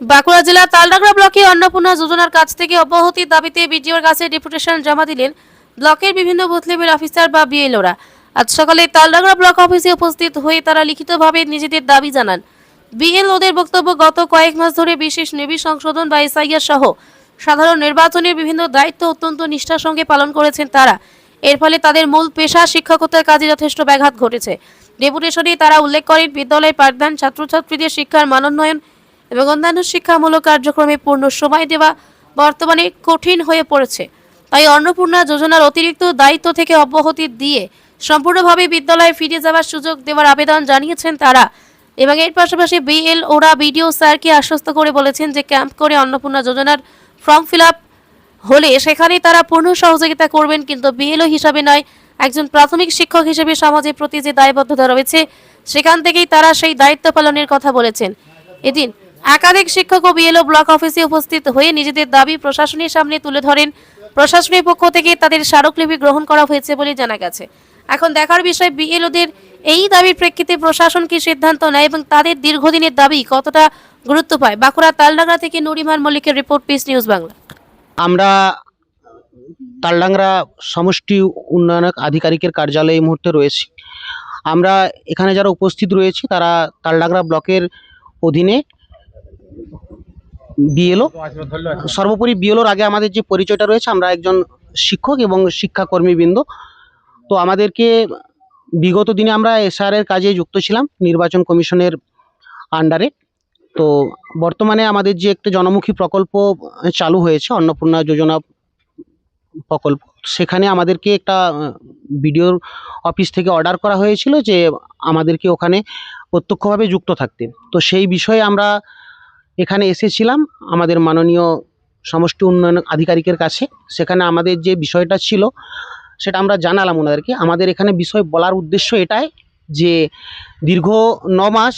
বাঁকুড়া জেলা তালডাংরা ব্লকে অন্নপূর্ণা যোজনার কাছ থেকে অব্যাহতির দাবিতে বিডিওর কাছে ডেপুটেশন জমা দিলেন ব্লকের বিভিন্ন বুথ লেভেল অফিসার বা বিএলওরা। আজ সকালে তালডাংরা ব্লক অফিসে উপস্থিত হয়ে তারা লিখিতভাবে নিজেদের দাবি জানান। বিএলওদের বক্তব্য, গত কয়েক মাস ধরে বিশেষ নেভি সংশোধন বা এসআইআর সহ সাধারণ নির্বাচনের বিভিন্ন দায়িত্ব অত্যন্ত নিষ্ঠার সঙ্গে পালন করেছেন তারা। এর ফলে তাদের মূল পেশা শিক্ষকতার কাজে যথেষ্ট ব্যাঘাত ঘটেছে। ডেপুটেশনে তারা উল্লেখ করেন, বিদ্যালয় পাঠদান, ছাত্রছাত্রীদের শিক্ষার মানোন্নয়ন এবং অন্যান্য শিক্ষামূলক কার্যক্রমে পূর্ণ সময় দেওয়া বর্তমানে কঠিন হয়ে পড়েছে। তাই অন্নপূর্ণা যোজনার অতিরিক্ত দায়িত্ব থেকে অব্যাহতি দিয়ে সম্পূর্ণভাবে বিদ্যালয়ে ফিরে যাওয়ার সুযোগ দেওয়ার আবেদন জানিয়েছেন তারা। এবং এর পাশাপাশি বিএলওরা বিডিও স্যারকে আশ্বস্ত করে বলেছেন যে ক্যাম্প করে অন্নপূর্ণা যোজনার ফর্ম ফিল আপ হলে সেখানে তারা পূর্ণ সহযোগিতা করবেন, কিন্তু বিএলও হিসাবে নয়, একজন প্রাথমিক শিক্ষক হিসেবে সমাজের প্রতি যে দায়বদ্ধতা রয়েছে সেখান থেকেই তারা সেই দায়িত্ব পালনের কথা বলেছেন। এদিন একাধিক শিক্ষক ও বিএলও ব্লক অফিসে উপস্থিত হয়ে নিজেদের দাবি প্রশাসনের সামনে তুলে ধরেন। প্রশাসনের পক্ষ থেকে তাদের স্মারকলিপি গ্রহণ করা হয়েছে বলে জানা গেছে। এখন দেখার বিষয় বিএলওদের এই দাবির প্রেক্ষিতে প্রশাসন কি সিদ্ধান্ত নেয় এবং তাদের দীর্ঘদিনের দাবি কতটা গুরুত্ব পায়। বাঁকুড়া তালডাংরা থেকে নুরিমান মল্লিকের রিপোর্ট, পিস নিউজ বাংলা। আমরা তালডাংরা সমষ্টি উন্নয়ন আধিকারিকের কার্যালয়ে এই মুহূর্তে রয়েছি। আমরা এখানে যারা উপস্থিত রয়েছি তারা তালডাংরা ব্লকের অধীনে বিএলও। সর্বোপরি বিএলওর আগে আমাদের যে পরিচয়টা রয়েছে, আমরা একজন শিক্ষক এবং শিক্ষাকর্মীবৃন্দ। তো আমাদেরকে বিগত দিনে আমরা এসআরের কাজে যুক্ত ছিলাম নির্বাচন কমিশনের আন্ডারে। তো বর্তমানে আমাদের যে একটা জনমুখী প্রকল্প চালু হয়েছে, অন্নপূর্ণা যোজনা প্রকল্প, সেখানে আমাদেরকে একটা বিডিওর অফিস থেকে অর্ডার করা হয়েছিল যে আমাদেরকে ওখানে প্রত্যক্ষভাবে যুক্ত থাকতে। তো সেই বিষয়ে আমরা এখানে এসেছিলাম আমাদের মাননীয় সমষ্টি উন্নয়ন আধিকারিকের কাছে। সেখানে আমাদের যে বিষয়টা ছিল সেটা আমরা জানালাম ওনাদেরকে। আমাদের এখানে বিষয় বলার উদ্দেশ্য এটাই যে দীর্ঘ 9 মাস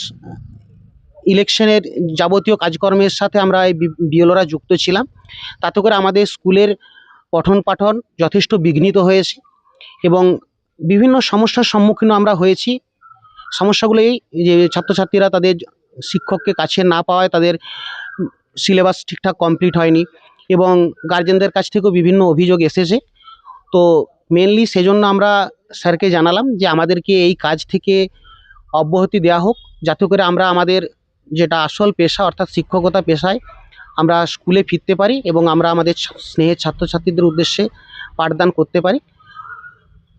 ইলেকশনের যাবতীয় কাজকর্মের সাথে আমরা এই বিএলওরা যুক্ত ছিলাম। তাতে করে আমাদের স্কুলের পঠন পাঠন যথেষ্ট বিঘ্নিত হয়েছে এবং বিভিন্ন সমস্যার সম্মুখীন আমরা হয়েছি। সমস্যাগুলো এই যে ছাত্রছাত্রীরা তাদের শিক্ষককে কাছে না পাওয়ায় তাদের সিলেবাস ঠিকঠাক কমপ্লিট হয়নি এবং গার্জেনদের কাছ থেকেও বিভিন্ন অভিযোগ এসেছে। তো মেনলি সেজন্য আমরা স্যারকে জানালাম যে আমাদেরকে এই কাজ থেকে অব্যাহতি দেওয়া হোক, যাতে করে আমরা আমাদের যেটা আসল পেশা অর্থাৎ শিক্ষকতা পেশায় আমরা স্কুলে ফিরতে পারি এবং আমরা আমাদের স্নেহের ছাত্রছাত্রীদের উদ্দেশ্যে পাঠদান করতে পারি,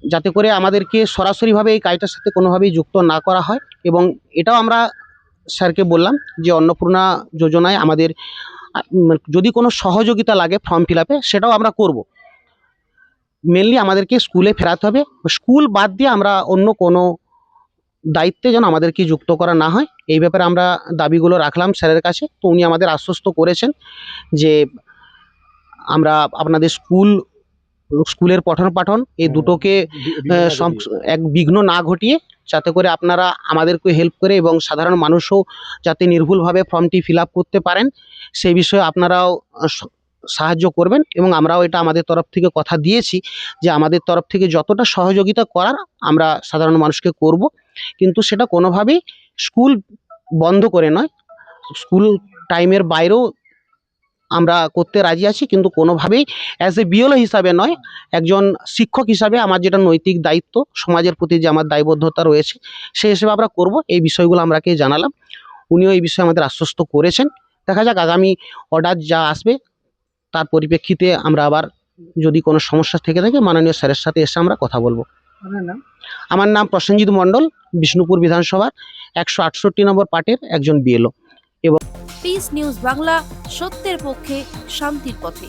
যাতে করে আমাদেরকে সরাসরিভাবে এই কাজটার সাথে কোনোভাবেই যুক্ত না করা হয়। এবং এটাও আমরা স্যারকে বললাম যে অন্নপূর্ণা যোজনায় আমাদের যদি কোনো সহযোগিতা লাগে ফর্ম ফিল আপে, সেটাও আমরা করব। মেনলি আমাদেরকে স্কুলে ফেরাতে হবে, স্কুল বাদ দিয়ে আমরা অন্য কোনো দায়িত্বে যেন আমাদেরকে যুক্ত করা না হয়। এই ব্যাপারে আমরা দাবিগুলো রাখলাম স্যারের কাছে। তো উনি আমাদের আশ্বস্ত করেছেন যে আমরা আপনাদের স্কুলের পঠন পাঠন এই দুটোকে এক বিঘ্ন না ঘটিয়ে, যাতে করে আপনারা আমাদেরকে হেল্প করে এবং সাধারণ মানুষও যাতে নির্ভুলভাবে ফর্মটি ফিল আপ করতে পারেন সেই বিষয়ে আপনারাও সাহায্য করবেন। এবং আমরাও এটা আমাদের তরফ থেকে কথা দিয়েছি যে আমাদের তরফ থেকে যতটা সহযোগিতা করার আমরা সাধারণ মানুষকে করব, কিন্তু সেটা কোনোভাবেই স্কুল বন্ধ করে নয়, স্কুল টাইমের বাইরেও আমরা করতে রাজি আছি, কিন্তু কোনোভাবেই অ্যাজ এ বিএলও হিসাবে নয়, একজন শিক্ষক হিসাবে আমার যেটা নৈতিক দায়িত্ব, সমাজের প্রতি যে আমার দায়বদ্ধতা রয়েছে সেই হিসেবে আমরা করব। এই বিষয়গুলো আমরাকে জানালাম, উনিও এই বিষয়ে আমাদের আশ্বস্ত করেছেন। দেখা যাক আগামী অর্ডার যা আসবে তার পরিপ্রেক্ষিতে আমরা আবার যদি কোনো সমস্যা থেকে থাকে মাননীয় স্যারের সাথে এসে আমরা কথা বলবো। আমার নাম প্রসেনজিৎ মণ্ডল, বিষ্ণুপুর বিধানসভার 168 নম্বর পার্টের একজন বিএলও। পিস নিউজ বাংলা, সত্যের পক্ষে, শান্তির পথে।